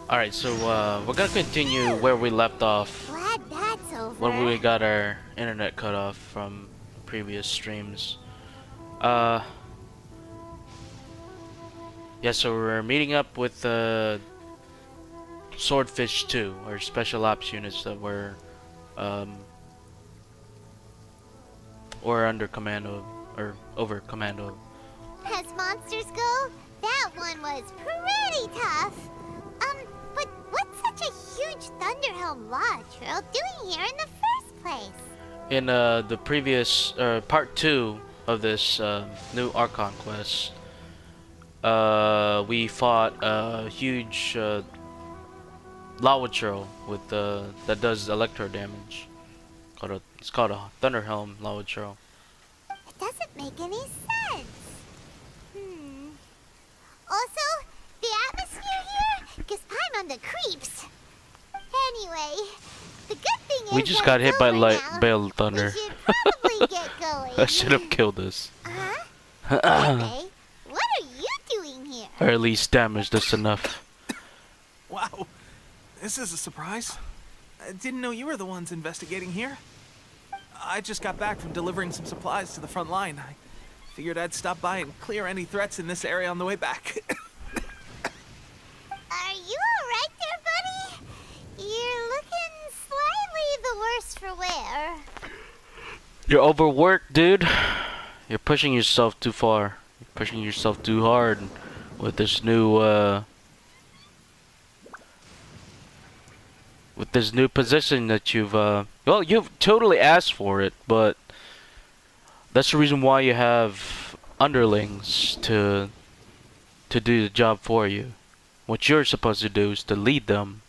Alright, so we're gonna continue where we left off Glad that's over. when we got our internet cut off from previous streams. Yeah, so we're meeting up with Swordfish 2, or special ops units that were or under command of, or over command of. As monsters go, that one was pretty tough. But what's such a huge Thunderhelm Lodge Earl doing here in the first place? In the previous part 2 of this new Archon quest, we fought a huge Lawachurl with that does electro damage. It's called a Thunderhelm Lawachurl. It doesn't make any sense. Also, the atmosphere here gives Paimon the creeps. Anyway, the good thing is We just that got it's hit by over light now. bale thunder. We should probably get going. I should have killed us. Huh? Okay, what are you doing here? Or at least damaged us enough. Wow, this is a surprise. I didn't know you were the ones investigating here. I just got back from delivering some supplies to the front line. I figured I'd stop by and clear any threats in this area on the way back. Are you alright there, buddy? You're looking slightly the worse for wear. You're overworked, dude. You're pushing yourself too far. You're pushing yourself too hard with this new position that you've well, you've totally asked for it, but that's the reason why you have underlings to do the job for you. What you're supposed to do is to lead them.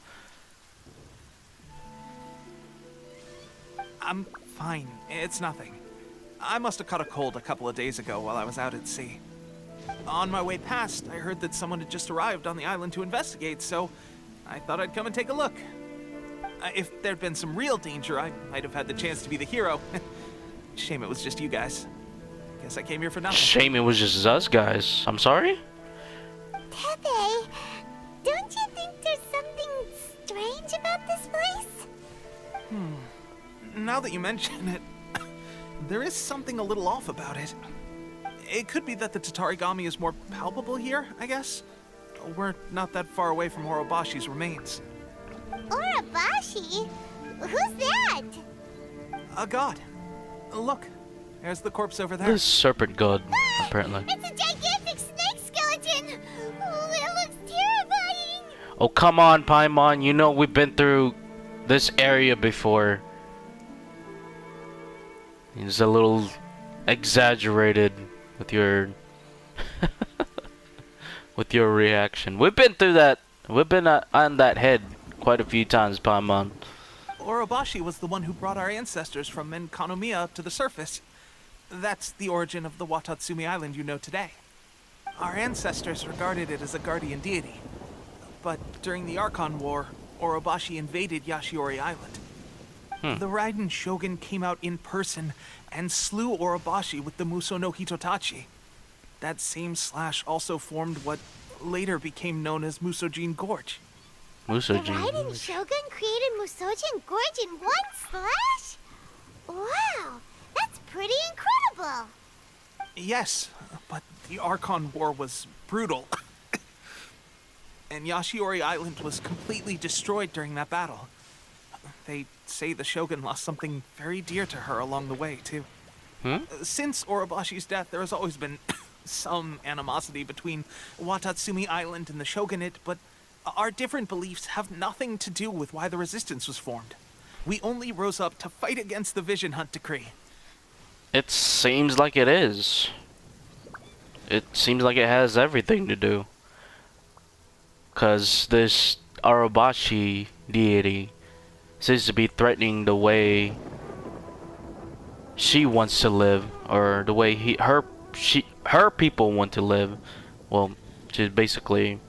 I'm fine. It's nothing. I must have caught a cold a couple of days ago while I was out at sea. On my way past, I heard that someone had just arrived on the island to investigate, so I thought I'd come and take a look. If there'd been some real danger, I might have had the chance to be the hero. Shame it was just you guys. Guess I came here for nothing. Shame it was just us guys. I'm sorry? Pepe, don't you think there's something strange about this place? Now that you mention it, there is something a little off about it. It could be that the Tatarigami is more palpable here, I guess. We're not that far away from Horobashi's remains. Urabashi? Who's that? A god. Look, there's the corpse over there. This serpent god, apparently. It's a gigantic snake skeleton! Oh, it looks terrifying! Oh, come on, Paimon. You know we've been through this area before. It's a little exaggerated with your with your reaction. We've been through that. We've been on that head quite a few times, Paimon. Orobashi was the one who brought our ancestors from Menkanomiya up to the surface. That's the origin of the Watatsumi Island you know today. Our ancestors regarded it as a guardian deity. But during the Archon War, Orobashi invaded Yashiori Island. The Raiden Shogun came out in person and slew Orobashi with the Muso no Hitotachi. That same slash also formed what later became known as Musojin Gorge. The Musojin. Raiden Shogun created Musojin Gorge in one slash? Wow, that's pretty incredible! Yes, but the Archon War was brutal. And Yashiori Island was completely destroyed during that battle. They say the Shogun lost something very dear to her along the way, too. Since Orobashi's death, there has always been some animosity between Watatsumi Island and the Shogunate, but our different beliefs have nothing to do with why the resistance was formed. We only rose up to fight against the Vision Hunt decree. It seems like it is. It seems like it has everything to do. 'Cause this Orobashi deity seems to be threatening the way she wants to live, or the way her people want to live. Well, she's basically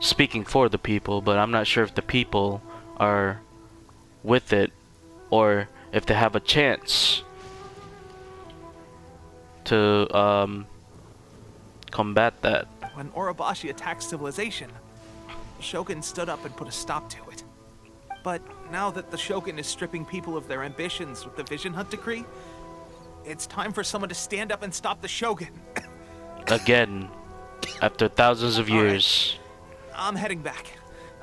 speaking for the people, but I'm not sure if the people are with it or if they have a chance to combat that. When Orobashi attacked civilization, Shogun stood up and put a stop to it. But now that the Shogun is stripping people of their ambitions with the Vision Hunt decree, it's time for someone to stand up and stop the Shogun. Again, after thousands of years. I'm heading back.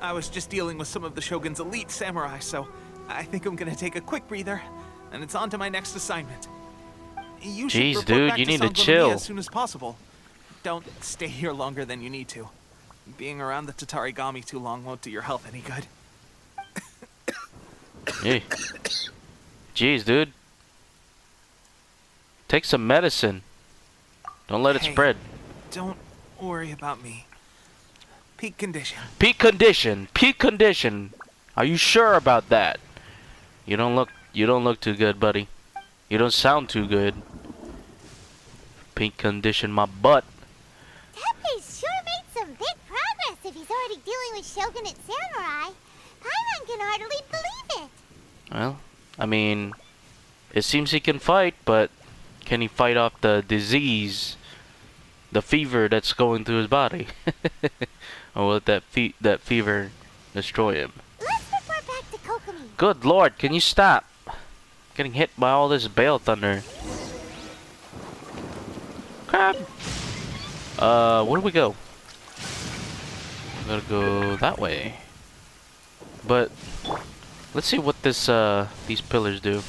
I was just dealing with some of the Shogun's elite samurai, so I think I'm gonna take a quick breather, and it's on to my next assignment. You should Jeez, report dude, back you to need to San Glenn chill. as soon as possible. Don't stay here longer than you need to. Being around the Tatarigami too long won't do your health any good. Hey. Jeez, dude. Take some medicine. Don't let it spread. Don't worry about me. Peak condition. Peak condition. Peak condition. Are you sure about that? You don't look too good, buddy. You don't sound too good. Peak condition my butt. Teppei's sure made some big progress if he's already dealing with shogunate samurai. Paimon can hardly believe it. Well, I mean, it seems he can fight, but can he fight off the disease, the fever that's going through his body? Or will that fever destroy him? Let's report back to Kokomi. Good lord, can you stop? Getting hit by all this bale thunder. Crap. Where do we go? We gotta go that way. But let's see what these pillars do.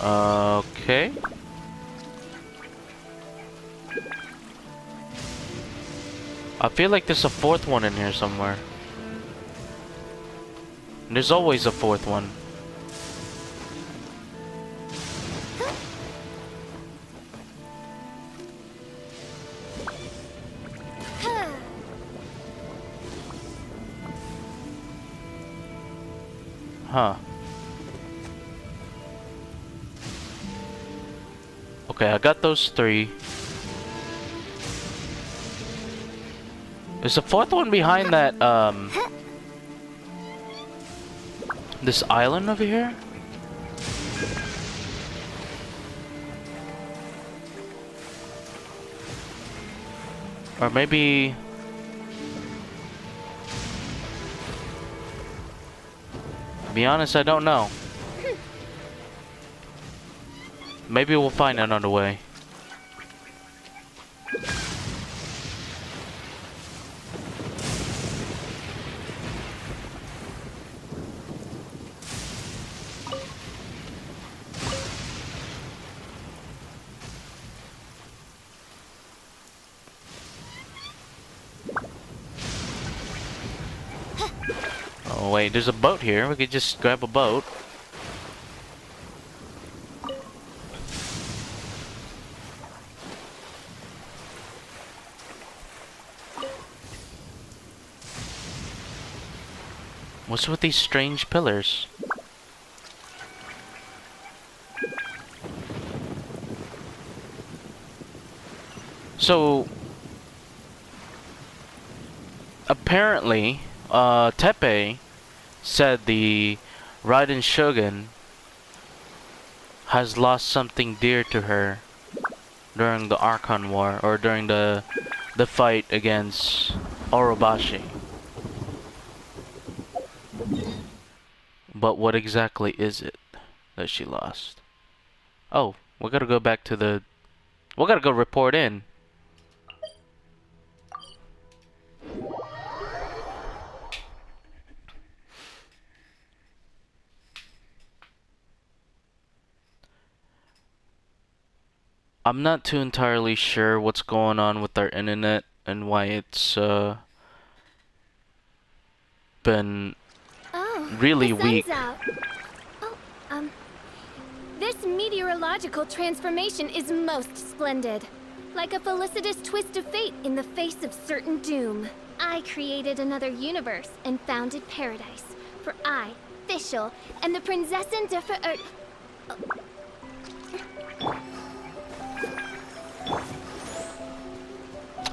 Okay. I feel like there's a fourth one in here somewhere. And there's always a fourth one. Huh. Okay, I got those three. There's a fourth one behind that, this island over here? Or maybe... To be honest, I don't know. Maybe we'll find another way. Oh wait, there's a boat here. We could just grab a boat. What's with these strange pillars? So apparently, Teppei said the Raiden Shogun has lost something dear to her during the Archon War, or during the fight against Orobashi. But what exactly is it that she lost? Oh, we gotta go back to the... We gotta go report in. I'm not too entirely sure what's going on with our internet and why it's been really weak. Out. Oh, this meteorological transformation is most splendid. Like a felicitous twist of fate in the face of certain doom. I created another universe and founded paradise. For I, Fischl, and the Prinzessin de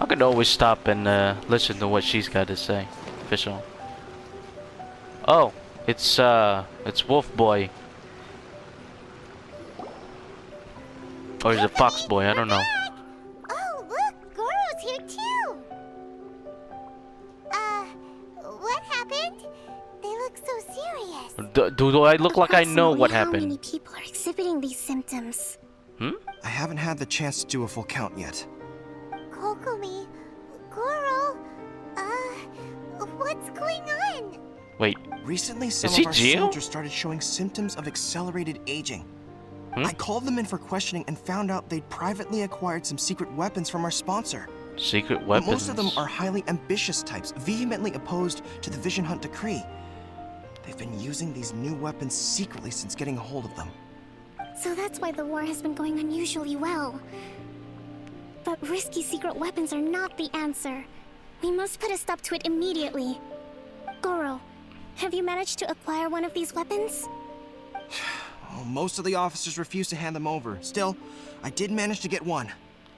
I could always stop and listen to what she's got to say. Fischl. Oh, it's Wolf Boy. Or is it Fox Boy? I don't know. Oh, look, Goro's here too. What happened? They look so serious. Do I look like I know what How many happened? people are exhibiting these symptoms? I haven't had the chance to do a full count yet. Kokumi, Goro, what's going on? Wait, Recently, some he of our Gio? soldiers started showing symptoms of accelerated aging. I called them in for questioning and found out they'd privately acquired some secret weapons from our sponsor. secret But weapons. most of them are highly ambitious types, vehemently opposed to the Vision Hunt decree. They've been using these new weapons secretly since getting a hold of them. So that's why the war has been going unusually well. But risky secret weapons are not the answer. We must put a stop to it immediately. Goro, have you managed to acquire one of these weapons? Well, most of the officers refuse to hand them over. Still, I did manage to get one.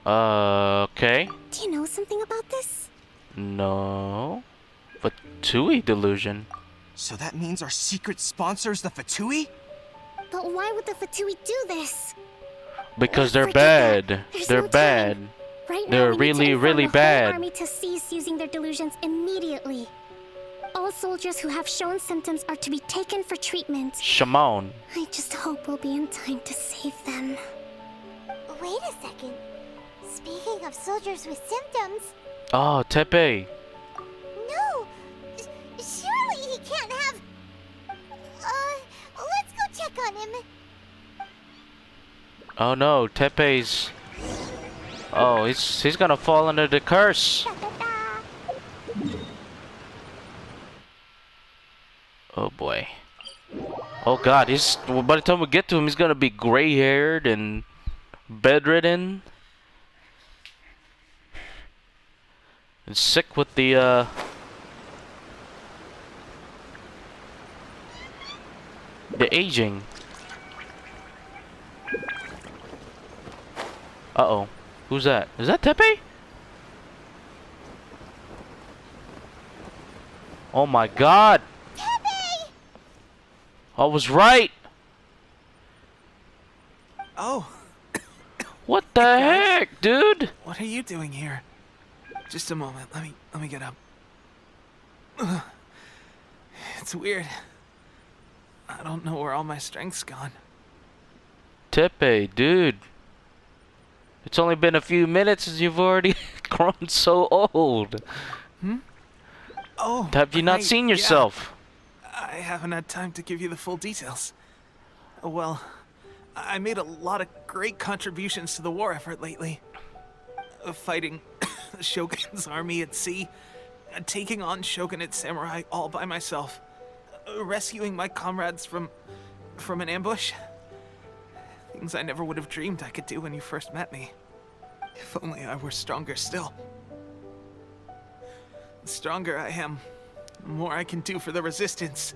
Okay. Do you know something about this? No. Fatui delusion. So that means our secret sponsor is the Fatui? But why would the Fatui do this? Because they're Forget that. bad. There's They're no bad. time. Right now, They're we need to really, inform really the whole bad. army to cease using their delusions immediately. All soldiers who have shown symptoms are to be taken for treatment. Shimon. I just hope we'll be in time to save them. Wait a second. Speaking of soldiers with symptoms, Oh, Tepe. no! Surely he can't have... let's go check on him. Oh no, Tepe's. Oh, he's gonna fall under the curse. Oh boy. Oh god, by the time we get to him, he's gonna be gray-haired and bedridden. And sick with the aging. Uh-oh. Who's that? Is that Tepe? Oh my god! I was right! Oh, What the heck, dude? what are you doing here? Just a moment. Let me get up. Ugh. It's weird. I don't know where all my strength's gone. Tepe, dude. It's only been a few minutes and you've already grown so old. Oh, Have you not right, seen yeah. yourself? I haven't had time to give you the full details. Well, I made a lot of great contributions to the war effort lately. Fighting the Shogun's army at sea, taking on Shogunate samurai all by myself, rescuing my comrades from an ambush. Things I never would have dreamed I could do when you first met me. If only I were stronger still. The stronger I am, the more I can do for the Resistance.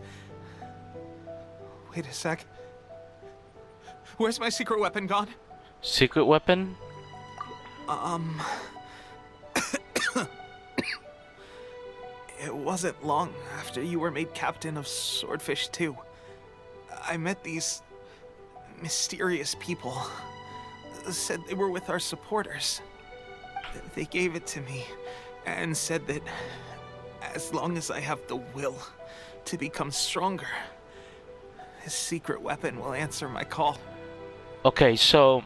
Wait a sec. Where's my secret weapon gone? Secret weapon? It wasn't long after you were made captain of Swordfish 2. I met these mysterious people. Said they were with our supporters. They gave it to me and said that as long as I have the will to become stronger, this secret weapon will answer my call. Okay, so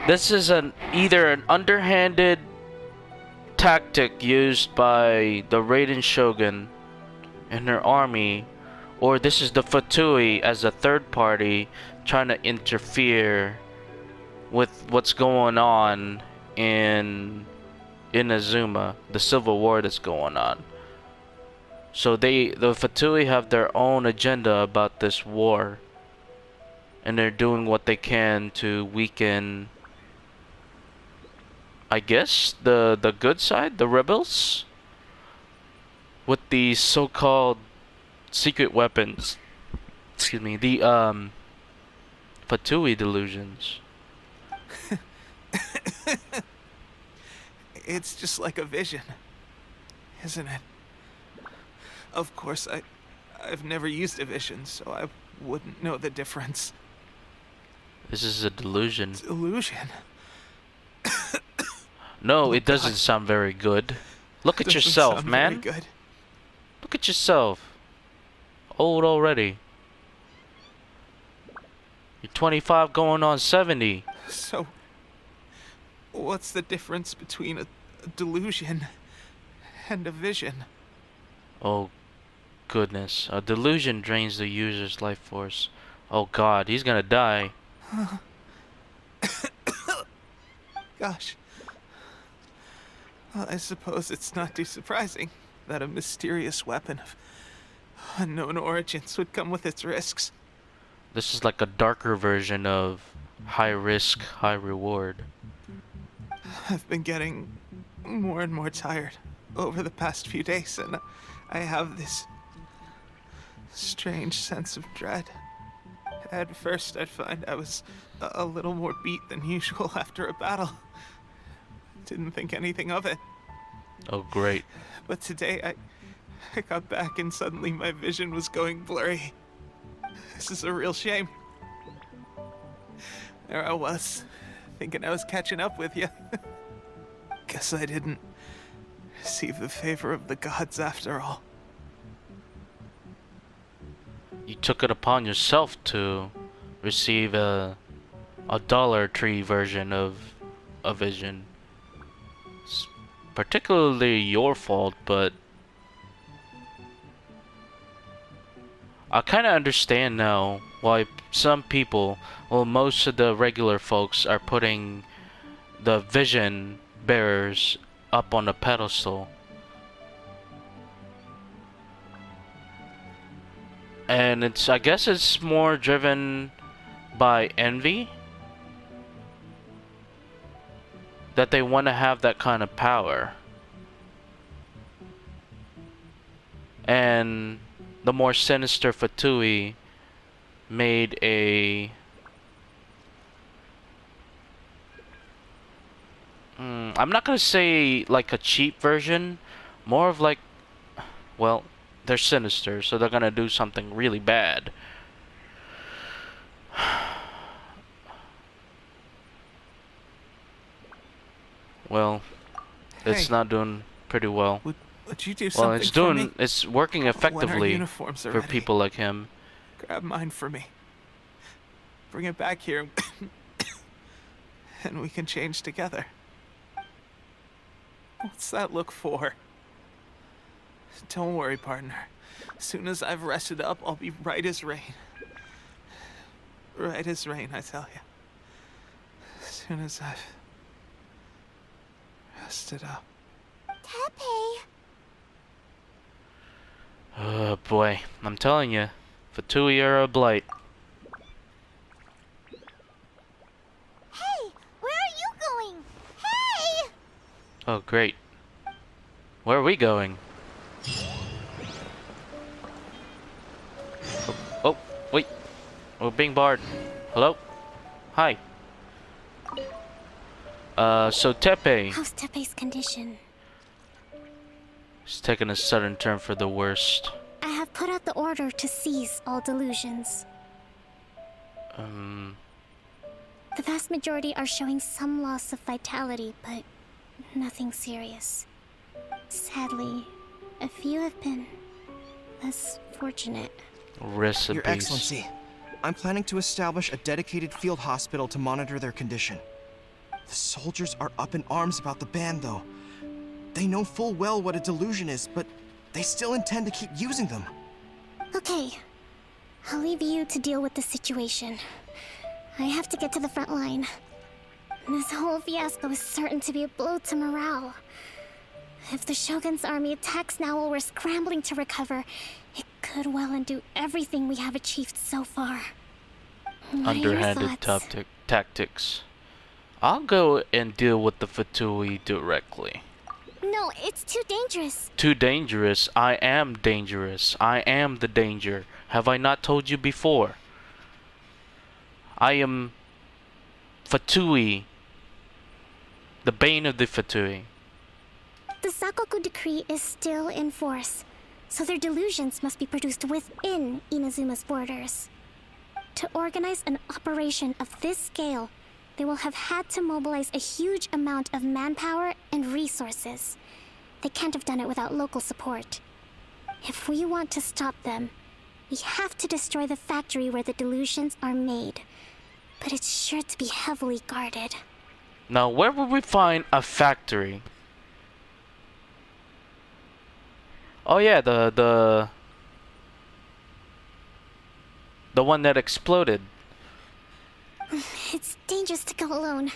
this is either an underhanded tactic used by the Raiden Shogun and her army, or this is the Fatui as a third party trying to interfere with what's going on in Inazuma, the civil war that's going on. So the Fatui have their own agenda about this war, and they're doing what they can to weaken, I guess, the good side, the rebels, with the so-called secret weapons. Excuse me, the Fatui delusions. It's just like a vision, isn't it? Of course, I've never used a vision, so I wouldn't know the difference. This is a delusion. Illusion? No, Oh, it doesn't God. sound very good. Look at Doesn't yourself, sound man. very good. Look at yourself. Old already. You're 25 going on 70. So, what's the difference between a delusion and a vision? Oh, goodness. A delusion drains the user's life force. Oh god, he's gonna die. Gosh. Well, I suppose it's not too surprising that a mysterious weapon of unknown origins would come with its risks. This is like a darker version of high risk, high reward. I've been getting more and more tired over the past few days, and I have this strange sense of dread. At first, I'd find I was a little more beat than usual after a battle. Didn't think anything of it. Oh great. But today, I got back and suddenly my vision was going blurry. This is a real shame. There I was, thinking I was catching up with you. Guess I didn't receive the favor of the gods after all. You took it upon yourself to receive a Dollar Tree version of a vision. It's particularly your fault, but I kind of understand now why some people, well, most of the regular folks are putting the vision bearers up on a pedestal. And I guess it's more driven by envy. That they want to have that kind of power. And the more sinister Fatui made a... I'm not gonna say like a cheap version, more of like, well, they're sinister, so they're gonna do something really bad. Well, it's Hey. not doing pretty well. Would you do Well, something for me? it's working effectively uniforms are for ready. people like him. Grab mine for me. Bring it back here, and we can change together. What's that look for? Don't worry, partner. As soon as I've rested up, I'll be right as rain. Right as rain, I tell you. As soon as I've rested up. Tepe. Oh boy, I'm telling you, Fatui are a blight. Hey, where are you going? Hey! Oh great. Where are we going? Oh, wait. We're being barred. Hello? Hi. So Tepe How's Tepe's condition? is taking a sudden turn for the worst. I have put out the order to cease all delusions. The vast majority are showing some loss of vitality, but nothing serious. Sadly, a few have been less fortunate. Rest in Your peace. Excellency, I'm planning to establish a dedicated field hospital to monitor their condition. The soldiers are up in arms about the ban, though. They know full well what a delusion is, but they still intend to keep using them. Okay, I'll leave you to deal with the situation. I have to get to the front line. This whole fiasco is certain to be a blow to morale. If the Shogun's army attacks now while we're scrambling to recover, it could well undo everything we have achieved so far. What are your Underhanded thoughts? tactics. I'll go and deal with the Fatui directly. No, it's too dangerous. Too dangerous. I am dangerous. I am the danger. Have I not told you before? I am Fatui. The bane of the Fatui. The Sakoku decree is still in force, so their delusions must be produced within Inazuma's borders. To organize an operation of this scale, they will have had to mobilize a huge amount of manpower and resources. They can't have done it without local support. If we want to stop them, we have to destroy the factory where the delusions are made. But it's sure to be heavily guarded. Now, where would we find a factory? Oh yeah, the one that exploded. It's dangerous to go alone.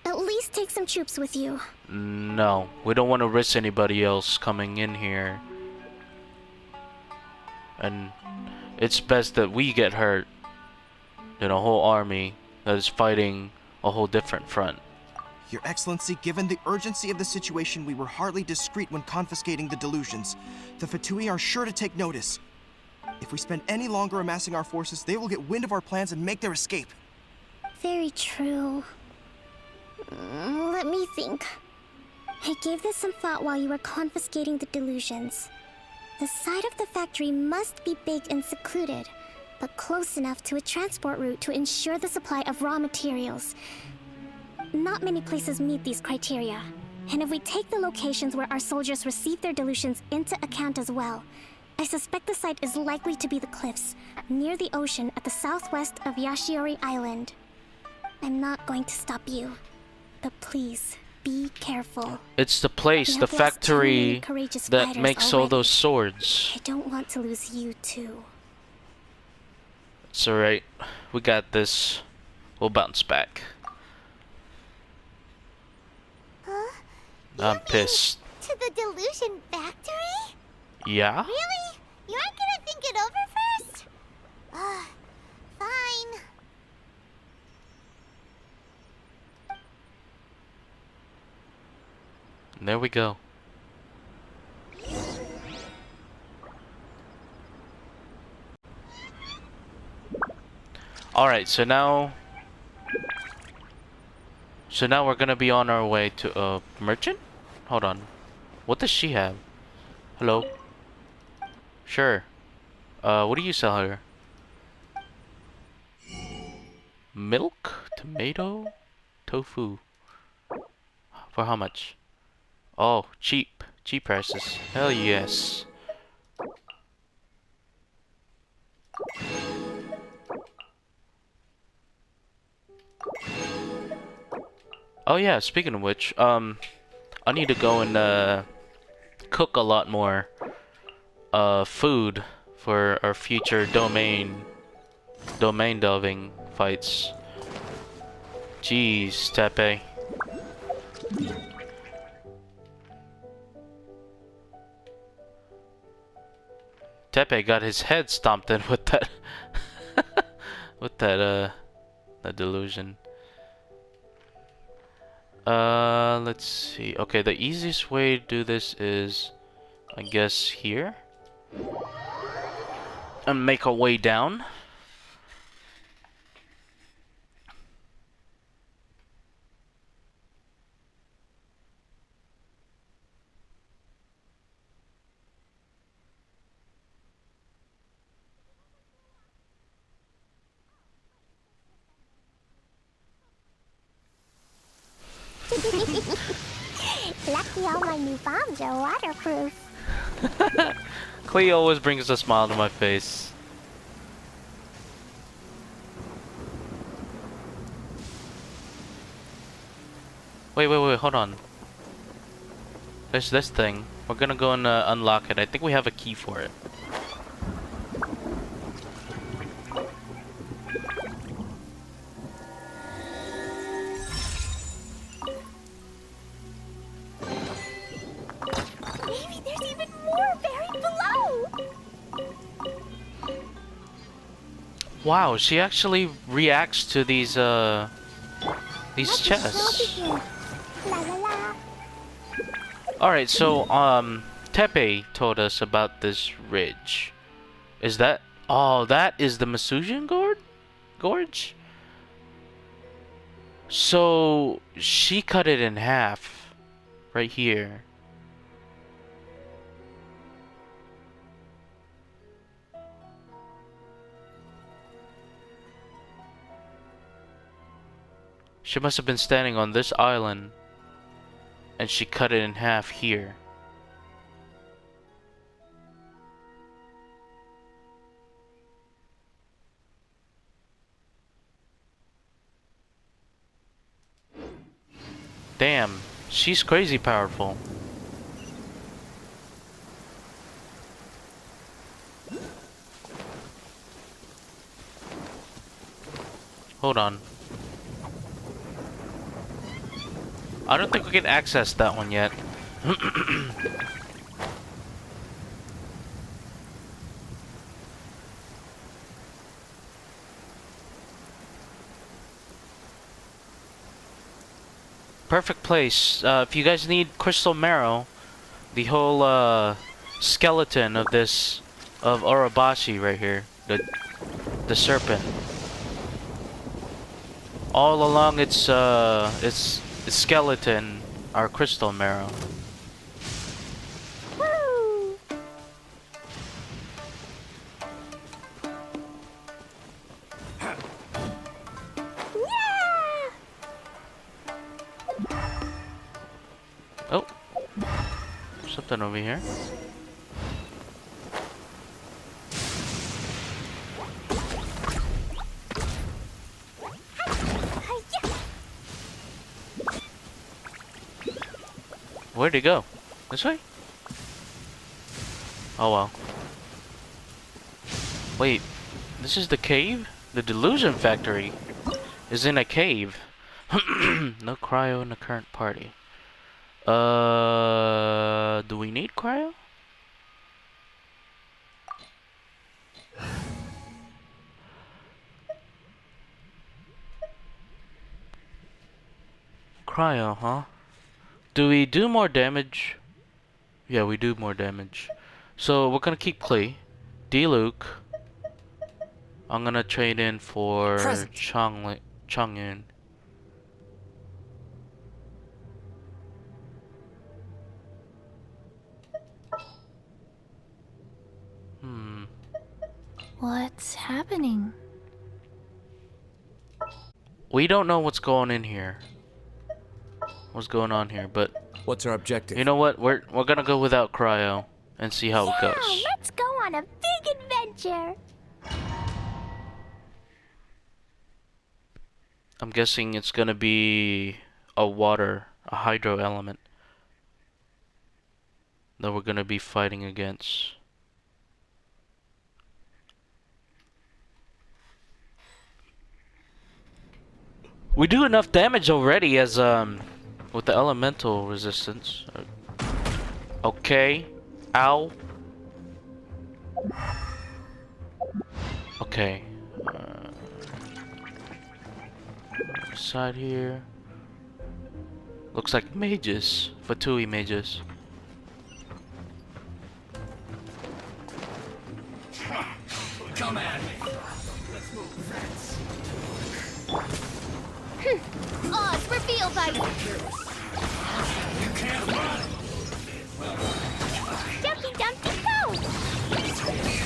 At least take some troops with you. No, we don't want to risk anybody else coming in here. And it's best that we get hurt than a whole army that is fighting a whole different front. Your Excellency, given the urgency of the situation, we were hardly discreet when confiscating the delusions. The Fatui are sure to take notice. If we spend any longer amassing our forces, they will get wind of our plans and make their escape. Very true. Let me think. I gave this some thought while you were confiscating the delusions. The side of the factory must be big and secluded, but close enough to a transport route to ensure the supply of raw materials. Not many places meet these criteria. And if we take the locations where our soldiers receive their delusions into account as well, I suspect the site is likely to be the cliffs, near the ocean at the southwest of Yashiori Island. I'm not going to stop you, but please, be careful. It's the place, the factory that makes all those swords. I don't want to lose you too. It's alright. We got this. We'll bounce back. Huh? I'm pissed. To the delusion factory? Yeah? Really? You aren't gonna think it over first? Fine. There we go. Alright, so now we're gonna be on our way to a merchant? Hold on. What does she have? Hello? Sure. What do you sell here? Milk? Tomato? Tofu? For how much? Oh, cheap. Cheap prices. Hell yes. Oh yeah, speaking of which, I need to go and cook a lot more food for our future domain delving fights. Jeez, Tepe. Tepe got his head stomped in with that with that delusion. Let's see. Okay, the easiest way to do this is, I guess, here. And make our way down. Lucky all my new bombs are waterproof. Cleo always brings a smile to my face. Wait, hold on. There's this thing. We're gonna go and unlock it. I think we have a key for it. Maybe there's even more buried below. Wow, she actually reacts to these chests. La la la. Alright, so, Tepe told us about this ridge. Is that... Oh, that is the Masujian Gorge? So, she cut it in half. Right here. She must have been standing on this island, and she cut it in half here. Damn, she's crazy powerful. Hold on. I don't think we can access that one yet. Perfect place. If you guys need crystal marrow, the whole skeleton of this of Orobashi right here, the serpent. All along its skeleton are crystal marrow. Woo! Yeah! Oh, something over here. Where'd he go? This way? Oh well. Wait, this is the cave? The delusion factory is in a cave. No cryo in the current party. Do we need cryo? Cryo, huh? Do we do more damage? Yeah, we do more damage. So we're gonna keep Klee. D-Luke. I'm gonna trade in for Chongyun. What's happening? We don't know what's going in here. What's going on here, but What's our objective? you know what? We're gonna go without cryo and see how it Yeah, goes. let's go on a big adventure. I'm guessing it's gonna be a hydro element that we're gonna be fighting against. We do enough damage already as with the elemental resistance. Okay. Ow. Okay. Side here. Looks like mages. Fatui mages. Come at me. Oz, reveal thyself! You can't run. Dumpty Dumpty Go!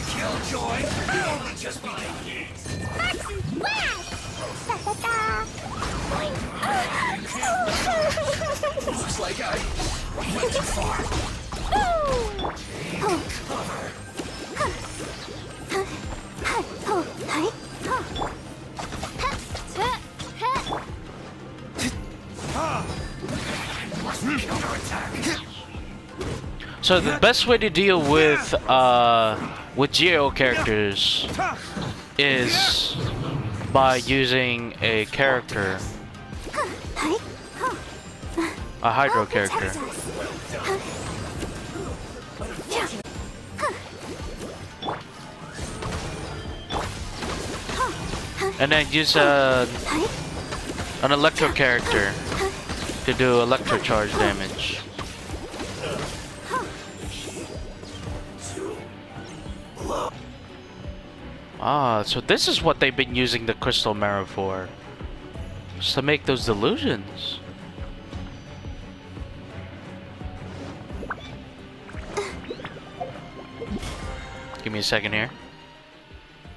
Killjoy. You only just began. Sparks and Splash! Da da da! Looks like I went too far. So the best way to deal with Geo characters is by using a character, a hydro character. And then use an electro character to do electro charge damage. Ah, so this is what they've been using the crystal marrow for. Just to make those delusions. Give me a second here.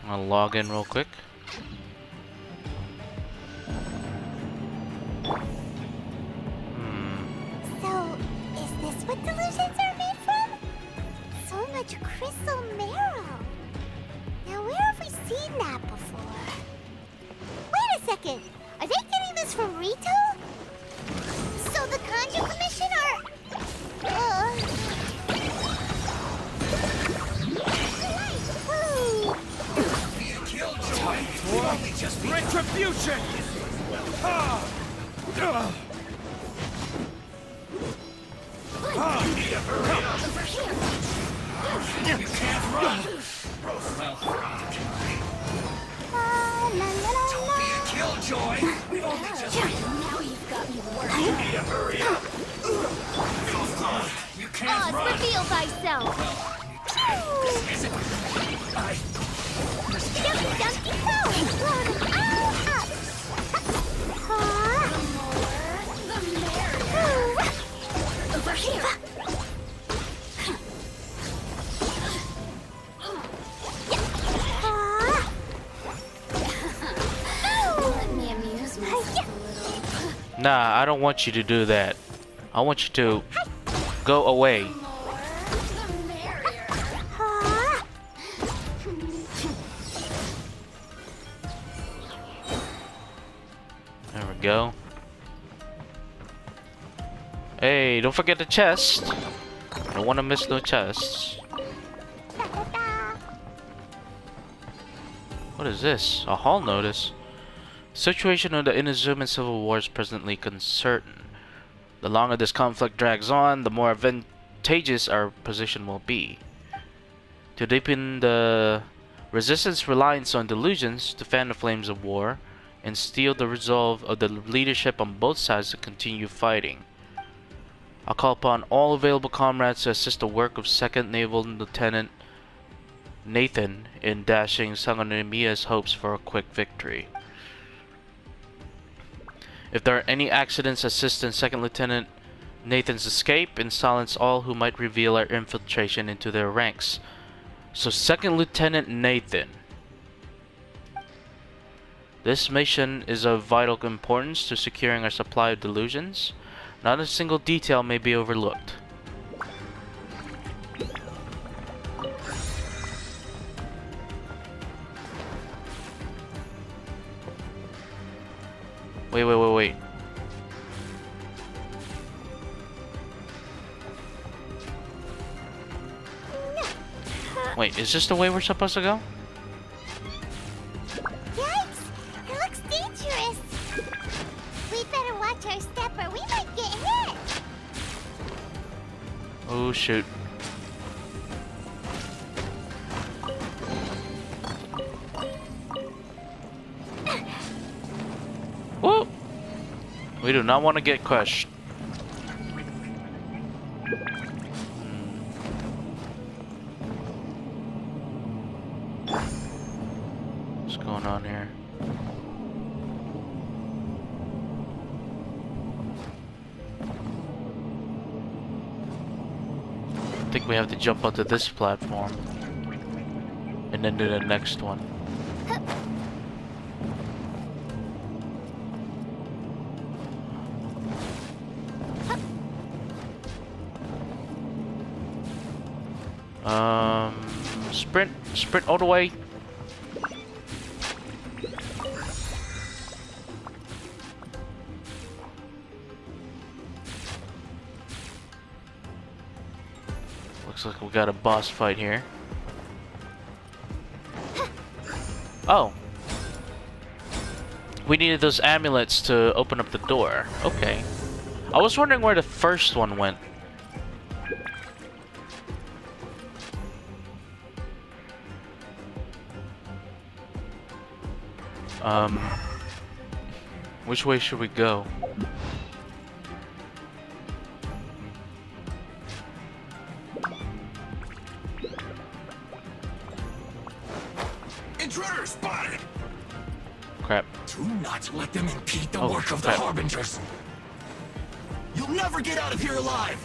I'm gonna log in real quick. this what delusions are made from? So much crystal marrow. Now where have we seen that before? Wait a second! Are they getting this from Rito? So the Kanju Commission are... Retribution! You can't run! Don't be a killjoy! We've only just... Now you've got me worried. You need to hurry up! You can't Oz, run! reveal thyself. This isn't... Dumpty Dumpty Go! Over here. Let me amuse myself a little. Nah, I don't want you to do that. I want you to go away. The merrier. There we go. Hey, don't forget the chest. Don't want to miss no chests. What is this? A hall notice. Situation of the Inazuma Civil War is presently uncertain. The longer this conflict drags on, the more advantageous our position will be. To deepen the resistance reliance on delusions, to fan the flames of war, and steel the resolve of the leadership on both sides to continue fighting. I'll call upon all available comrades to assist the work of 2nd Naval Lieutenant Nathan in dashing Sangonomiya's hopes for a quick victory. If there are any accidents, assist in 2nd Lieutenant Nathan's escape and silence all who might reveal our infiltration into their ranks. So 2nd Lieutenant Nathan. This mission is of vital importance to securing our supply of delusions. Not a single detail may be overlooked. Wait. Wait, is this the way we're supposed to go? Yikes! It looks dangerous! We better watch our step or we might get hit! Oh shoot. Whoa! We do not want to get crushed. What's going on here? I think we have to jump onto this platform and then do the next one. Sprint all the way. Looks like we got a boss fight here. Oh. We needed those amulets to open up the door. Okay. I was wondering where the first one went. Which way should we go? Intruder spotted! Crap. Do not let them impede the Oh, work of the crap. Harbingers. You'll never get out of here alive!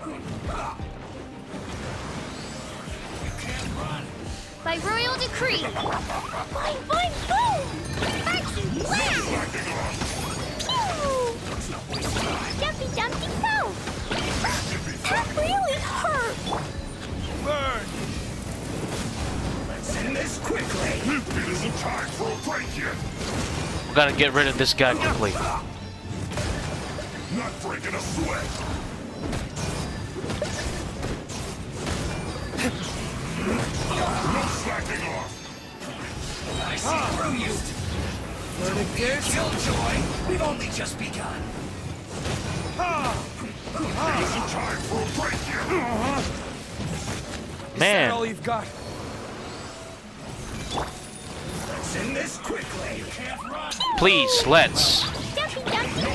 You can't run. By royal decree. Boing, boing, boom! Sparks and blast! Pew! We gotta get rid of this guy quickly. Not breaking a sweat. No slacking off. I see through you. Killjoy, we've only just begun. Isn't time for a break here. Man, All you've got. Let's end this quickly. Can't run. please, let's. Dumpy, dumpy, go!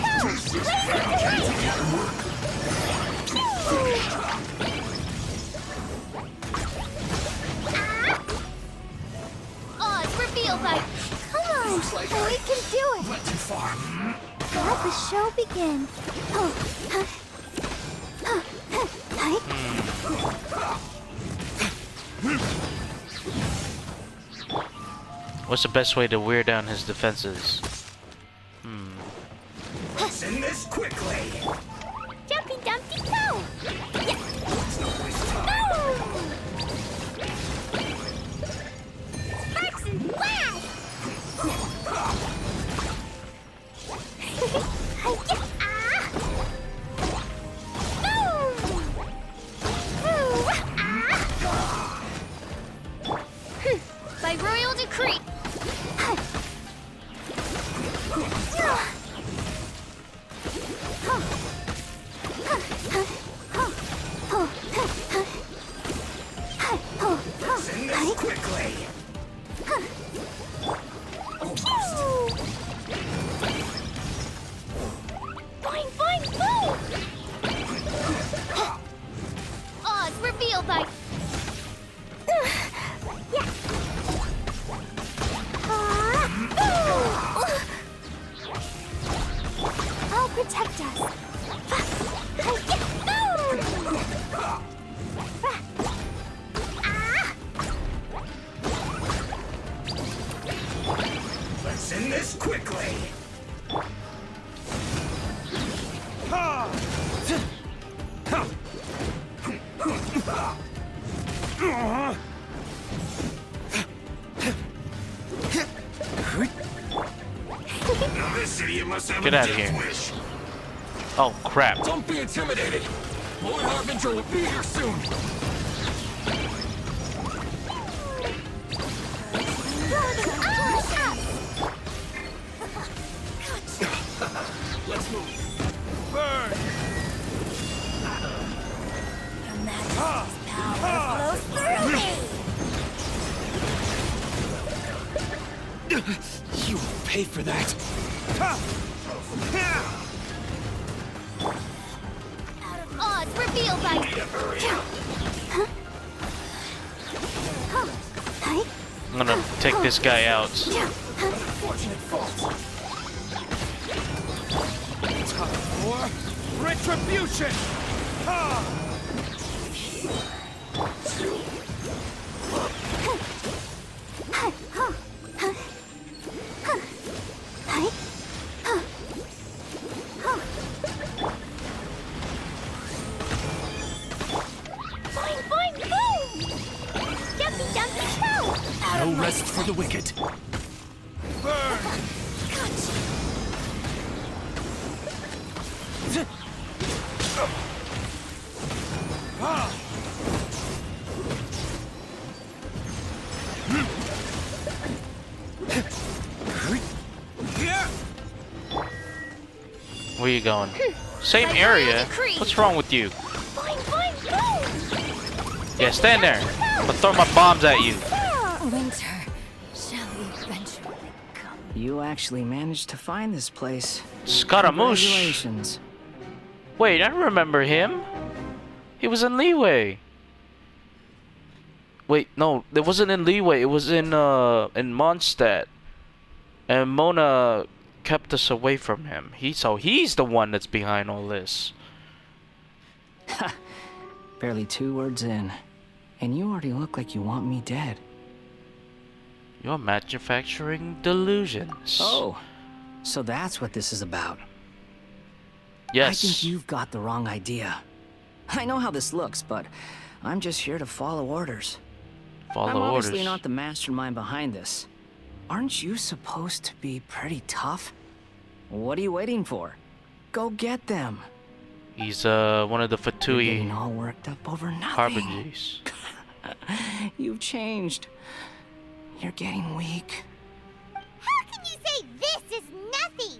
Oz, reveal by... Come on, we can do it. Went too far. Let the show begin. Oh, What's the best way to wear down his defenses? Let's end this quickly. Jumpy, dumpty, go! Yeah. Sparks and flash! By royal decree. Let's end this quickly. Boing, boing, boom! Oz, reveal by... Yeah. I'll protect us. Let's end this quickly. Now this idiot must have Get a out of death here. wish. Oh crap! Don't be intimidated. Lord Harbinger will be here soon. Let's move. Burn! Flows through me. You will pay for that. Oz, reveal by... I'm gonna take this guy out. Unfortunate fault. Time for retribution! Ha! Boing, boing, boom! Jumpy, jumpy, go! No rest for the wicked. Burn! Where you going? Same area? What's wrong with you? Boing, boing, boom! Yeah, stand there. I'm gonna throw my bombs at you. Winter, shall we eventually come? You actually managed to find this place. Scaramouche. Congratulations. Wait, I remember him. He was in Leeway. Wait, no, it wasn't in Leeway. It was in Mondstadt. And Mona kept us away from him. So he's the one that's behind all this. Barely 2 words in, and you already look like you want me dead. You're manufacturing delusions. Oh, so that's what this is about. Yes. I think you've got the wrong idea. I know how this looks, but I'm just here to follow orders. Follow I'm obviously orders. not the mastermind behind this. Aren't you supposed to be pretty tough? What are you waiting for? Go get them. He's one of the You're getting Fatui all worked up over nothing. harbingers. You've changed. You're getting weak. How can you say this is nothing?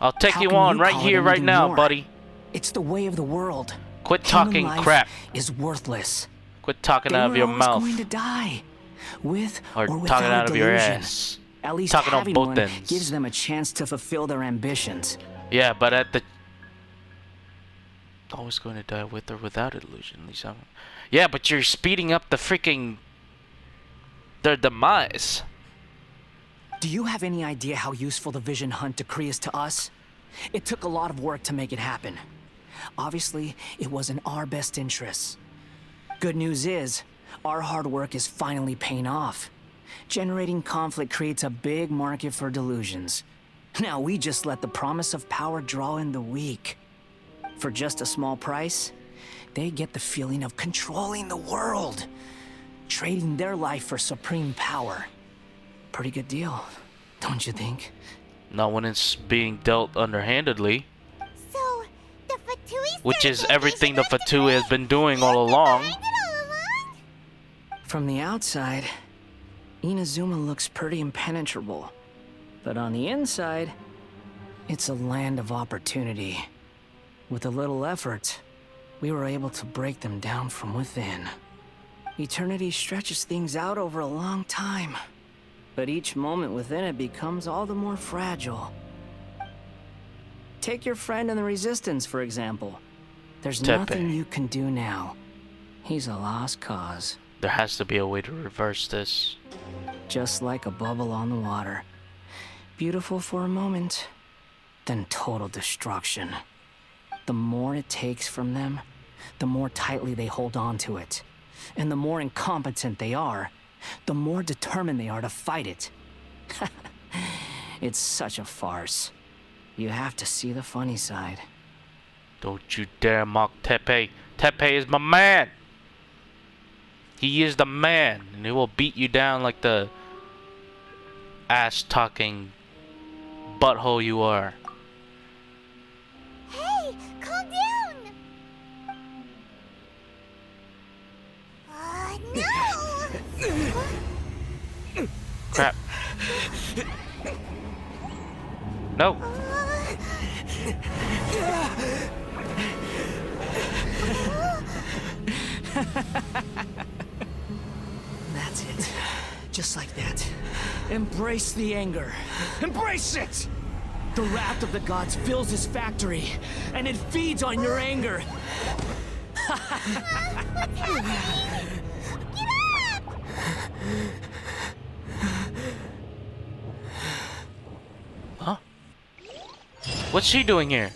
I'll take How you can on you right call it here, right anything now, more? buddy. It's the way of the world. Quit Human talking life crap. is worthless. Quit talking They out of were your always mouth. going to die, with Or without talking a out of your delusion. ass. At least Talking on having both one ends. gives them a chance to fulfill their ambitions. Yeah, but at the... Always going to die with or without a delusion. At least I'm... Yeah, but you're speeding up the freaking... Their demise. Do you have any idea how useful the Vision Hunt decree is to us? It took a lot of work to make it happen. Obviously, it was in our best interests. Good news is, our hard work is finally paying off. Generating conflict creates a big market for delusions. Now we just let the promise of power draw in the weak. For just a small price, they get the feeling of controlling the world, trading their life for supreme power. Pretty good deal, don't you think? Not when it's being dealt underhandedly. So, the Fatui Which is started everything the Vision Fatui has been doing all along. behind it all along? From the outside, Inazuma looks pretty impenetrable. But on the inside, it's a land of opportunity. With a little effort, we were able to break them down from within. Eternity stretches things out over a long time, but each moment within it becomes all the more fragile. Take your friend in the Resistance, for example. There's Tepe. nothing you can do now. He's a lost cause. There has to be a way to reverse this. Just like a bubble on the water. Beautiful for a moment, then total destruction. The more it takes from them, the more tightly they hold on to it. And the more incompetent they are, the more determined they are to fight it. It's such a farce. You have to see the funny side. Don't you dare mock Tepe. Tepe is my man. He is the man, and he will beat you down like the ass-talking butthole you are. Hey, calm down! No! Crap. No. That's it. Just like that. Embrace the anger. Embrace it! The wrath of the gods fills his factory, and it feeds on your anger. Huh? What's she doing here?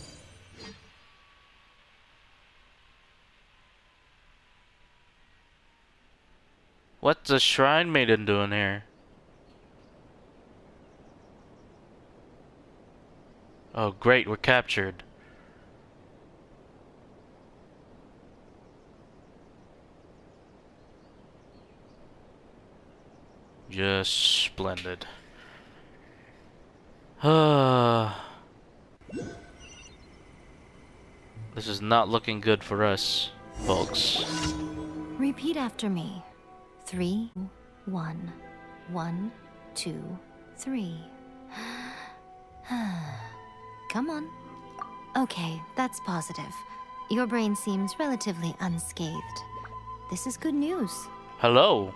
What's the Shrine Maiden doing here? Oh great, we're captured. Just splendid. This is not looking good for us, folks. Repeat after me. 3, 1, 1, 2, 3. Come on. Okay, that's positive. Your brain seems relatively unscathed. This is good news. Hello.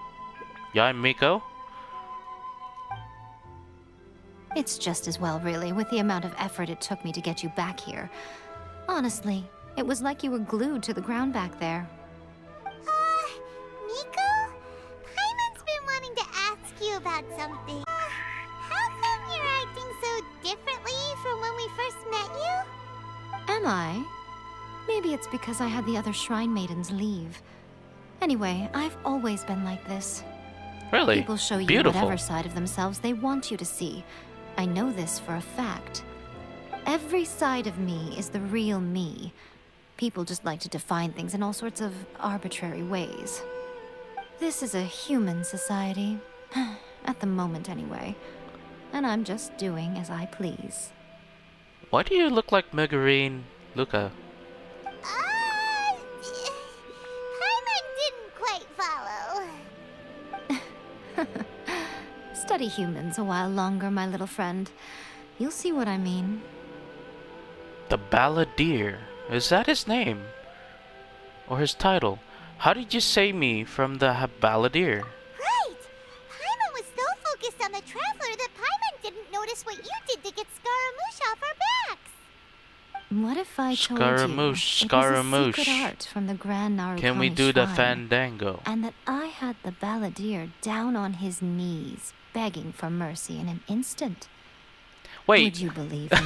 Yeah, I'm Miko. It's just as well, really, with the amount of effort it took me to get you back here. Honestly, it was like you were glued to the ground back there. Miko? Paimon's been wanting to ask you about something. How come you're acting so differently from when we first met you? Am I? Maybe it's because I had the other Shrine Maidens leave. Anyway, I've always been like this. Really? People show you Beautiful. whatever side of themselves they want you to see. I know this for a fact. Every side of me is the real me. People just like to define things in all sorts of arbitrary ways. This is a human society. At the moment, anyway. And I'm just doing as I please. Why do you look like Megarine, Luca? Paimon didn't quite follow. Study humans a while longer, my little friend. You'll see what I mean. The Balladeer. Is that his name? Or his title? How did you say me from the Balladeer? Right! Paimon was so focused on the Traveler that Paimon didn't notice what you did to get Scaramouche off our backs. What if I told Scaramouche, you it was a Scaramouche. secret art from the Grand Narukami Can we do the Shrine, fandango? and that I had the Balladeer down on his knees, begging for mercy in an instant? Wait. Would you believe me?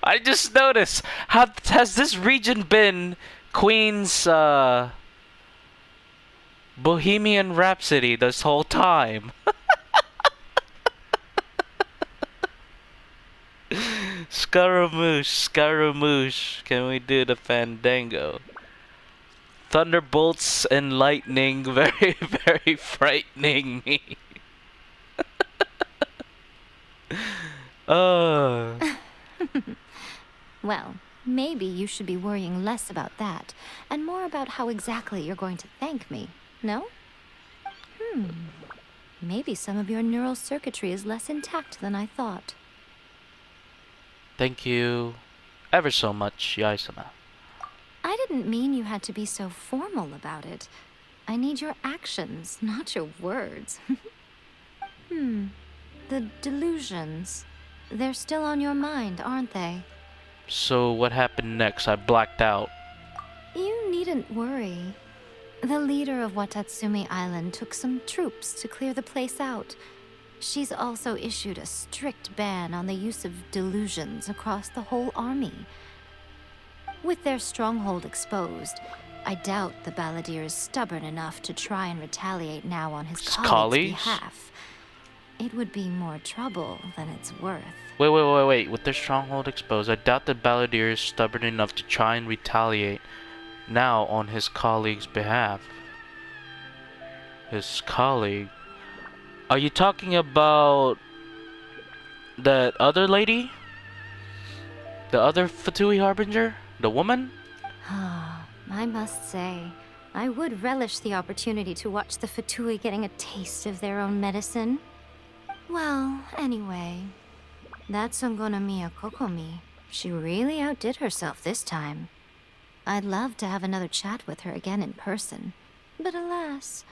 I just noticed. How has this region been Queen's Bohemian Rhapsody this whole time? Scaramouche, Scaramouche, can we do the fandango? Thunderbolts and lightning, very, very frightening me. Well, maybe you should be worrying less about that, and more about how exactly you're going to thank me, no? Maybe some of your neural circuitry is less intact than I thought. Thank you ever so much, Yaisama. I didn't mean you had to be so formal about it. I need your actions, not your words. The delusions. They're still on your mind, aren't they? So what happened next? I blacked out. You needn't worry. The leader of Watatsumi Island took some troops to clear the place out. She's also issued a strict ban on the use of delusions across the whole army. With their stronghold exposed, I doubt the Balladeer is stubborn enough to try and retaliate now on his colleagues' behalf. It would be more trouble than it's worth. Wait. With their stronghold exposed, I doubt the Balladeer is stubborn enough to try and retaliate now on his colleague's behalf. His colleague? Are you talking about that other lady? The other Fatui Harbinger? The woman? I must say, I would relish the opportunity to watch the Fatui getting a taste of their own medicine. Well, anyway, that's Songonomiya Kokomi. She really outdid herself this time. I'd love to have another chat with her again in person. But alas,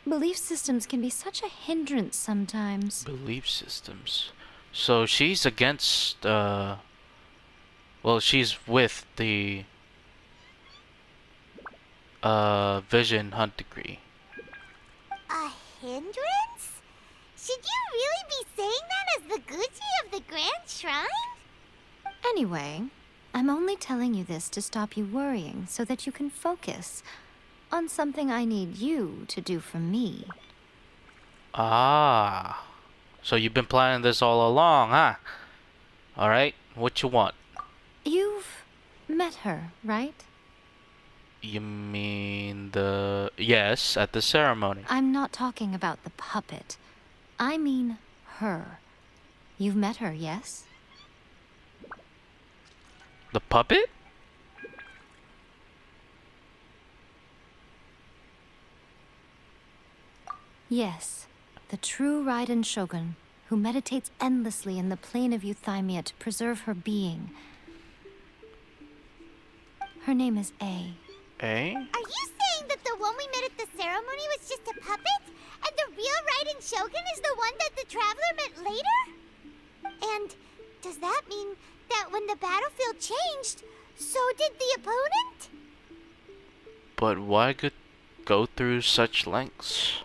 belief systems can be such a hindrance sometimes. Belief systems. So she's against, well, she's with the, vision hunt degree. A hindrance? Should you really be saying that as the Gucci of the Grand Shrine? Anyway, I'm only telling you this to stop you worrying so that you can focus on something I need you to do for me. Ah. So you've been planning this all along, huh? Alright, what you want? You've met her, right? You mean the... Yes, at the ceremony. I'm not talking about the puppet. I mean her. You've met her, yes? The puppet? Yes, the true Raiden Shogun, who meditates endlessly in the plane of Euthymia to preserve her being. Her name is A. Eh? Are you saying that the one we met at the ceremony was just a puppet? And the real Raiden Shogun is the one that the Traveler met later? And does that mean that when the battlefield changed, so did the opponent? But why go through such lengths?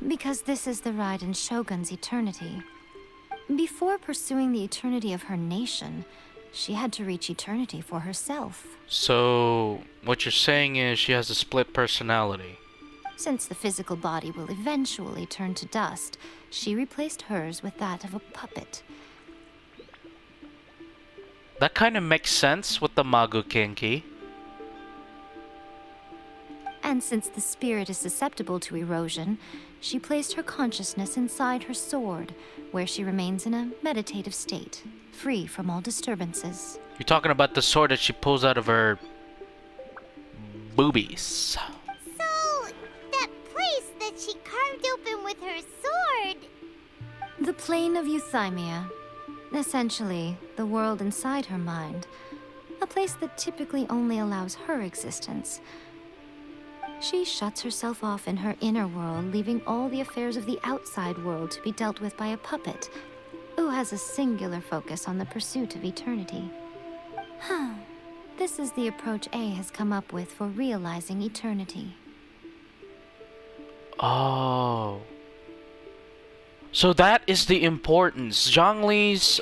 Because this is the Raiden Shogun's eternity. Before pursuing the eternity of her nation, she had to reach eternity for herself. So, what you're saying is she has a split personality. Since the physical body will eventually turn to dust, she replaced hers with that of a puppet. That kind of makes sense with the Magu Kenki. And since the spirit is susceptible to erosion, she placed her consciousness inside her sword, where she remains in a meditative state, free from all disturbances. You're talking about the sword that she pulls out of her boobies. So, that place that she carved open with her sword... The plane of euthymia. Essentially, the world inside her mind. A place that typically only allows her existence. She shuts herself off in her inner world, leaving all the affairs of the outside world to be dealt with by a puppet, who has a singular focus on the pursuit of eternity. This is the approach A has come up with for realizing eternity. Oh. So that is the importance. Zhongli's,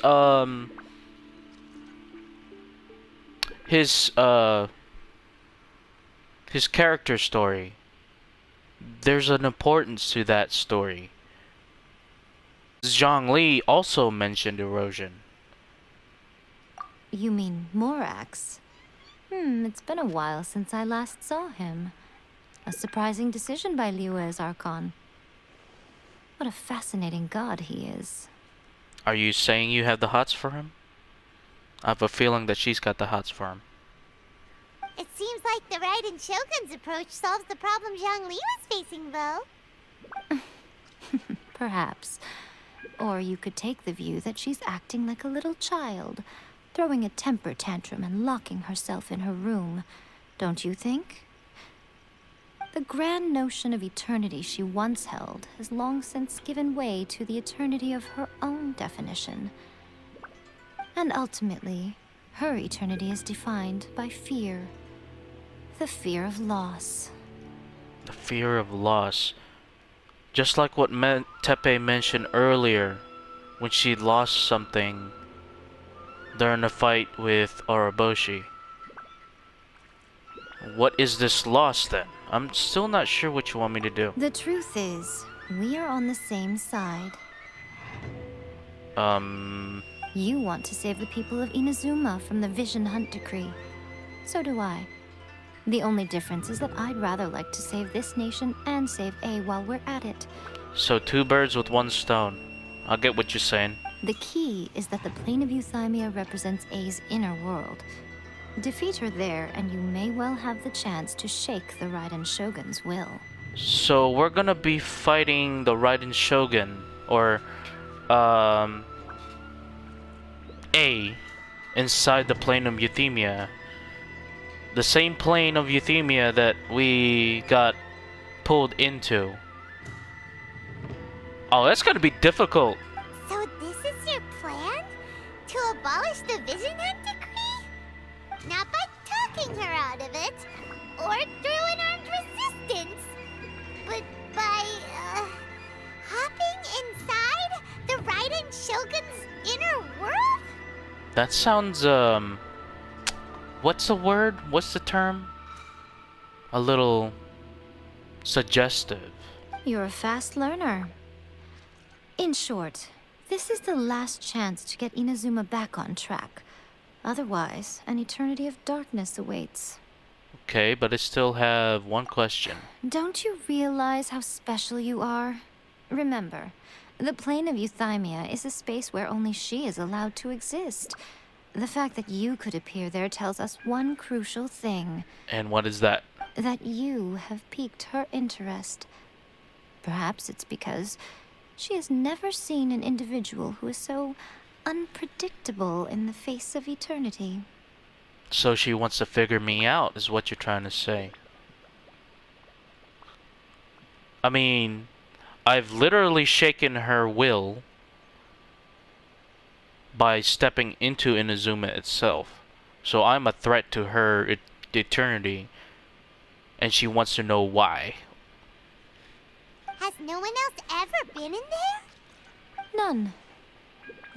his character story. There's an importance to that story. Zhongli also mentioned erosion. You mean Morax? It's been a while since I last saw him. A surprising decision by Liyue's Archon. What a fascinating god he is. Are you saying you have the hots for him? I have a feeling that she's got the hots for him. It seems like the Raiden Shogun's approach solves the problem Zhang Li was facing, though. Perhaps. Or you could take the view that she's acting like a little child, throwing a temper tantrum and locking herself in her room. Don't you think? The grand notion of eternity she once held has long since given way to the eternity of her own definition. And ultimately, her eternity is defined by fear. The fear of loss. The fear of loss. Just like what Tepe mentioned earlier, when she lost something during a fight with Oroboshi. What is this loss then? I'm still not sure what you want me to do. The truth is, we are on the same side. You want to save the people of Inazuma from the Vision Hunt decree. So do I. The only difference is that I'd rather like to save this nation and save A while we're at it. So 2 birds with 1 stone. I get what you're saying. The key is that the plane of euthymia represents A's inner world. Defeat her there, and you may well have the chance to shake the Raiden Shogun's will. So we're gonna be fighting the Raiden Shogun, or A, inside the plane of euthymia. The same plane of euthymia that we got pulled into. Oh, that's gonna be difficult. So this is your plan? To abolish the Vision Hunt decree? Not by talking her out of it, or through an armed resistance, but by, hopping inside the Raiden Shogun's inner world? That sounds, what's the word? What's the term? A little suggestive. You're a fast learner. In short, this is the last chance to get Inazuma back on track. Otherwise, an eternity of darkness awaits. Okay, but I still have one question. Don't you realize how special you are? Remember, the plane of euthymia is a space where only she is allowed to exist. The fact that you could appear there tells us one crucial thing. And what is that? That you have piqued her interest. Perhaps it's because she has never seen an individual who is so unpredictable in the face of eternity. So she wants to figure me out, is what you're trying to say. I mean, I've literally shaken her will by stepping into Inazuma itself. So I'm a threat to her eternity, and she wants to know why. Has no one else ever been in there? None.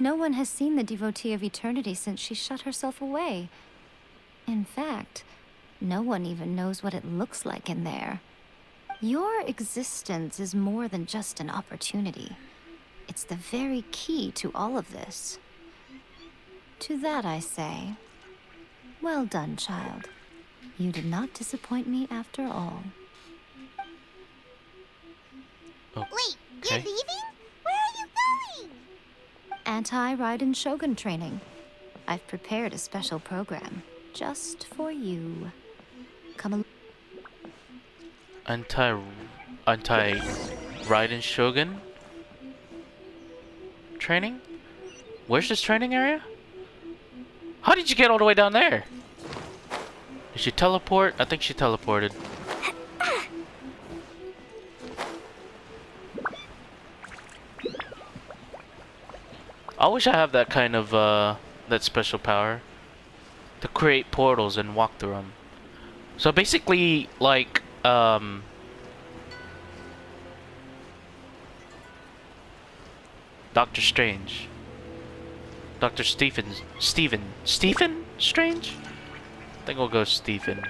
No one has seen the devotee of eternity since she shut herself away. In fact, no one even knows what it looks like in there. Your existence is more than just an opportunity. It's the very key to all of this. To that I say, well done, child. You did not disappoint me after all. Oh, Wait, okay. you're leaving? Where are you going? Anti-Raiden Shogun training. I've prepared a special program just for you. Come along. Anti Raiden Shogun training? Where's this training area? How did you get all the way down there? Did she teleport? I think she teleported. I wish I have that kind of that special power to create portals and walk through them. So basically, like Doctor Strange, Stephen Strange. I think we'll go Stephen.